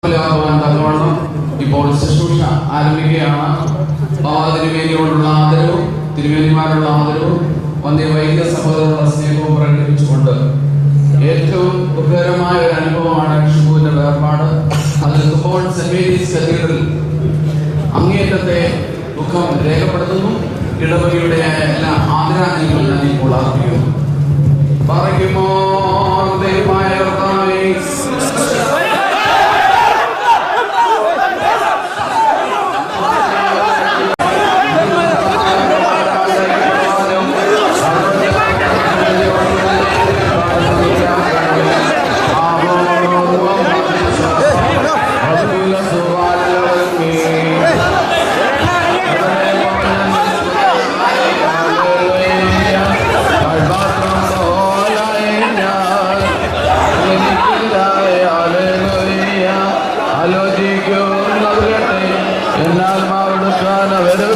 തക്കവണ്ണം ഇപ്പോൾ ശുശ്രൂഷ ആരംഭിക്കുകയാണ്. തിരുമേനിയോടുള്ള ആദരവും തിരുമേനിമാരുള്ള ആദരവും വന്ധ്യവൈദ്യ സഹോദരനുള്ള സ്നേഹവും പ്രകടിപ്പിച്ചുകൊണ്ട് ഏറ്റവും ദുഃഖകരമായ ഒരു അനുഭവമാണ് ഷിബുവിന്റെ വേർപാട്. അതിൽ ഇപ്പോൾ സെന്റ് മേരീസ് കത്തീഡ്രൽ അങ്ങേയറ്റത്തെ ദുഃഖം രേഖപ്പെടുത്തുന്നു. ഇടവകയുടെ എല്ലാ ആദരാഞ്ജലികളും ഞാൻ ഇപ്പോൾ അർപ്പിക്കുന്നു. പറയുമോ ദൈവമായ കർത്താവേ, എന്നാൽ മാവിടുക്കാൻ അവരോ.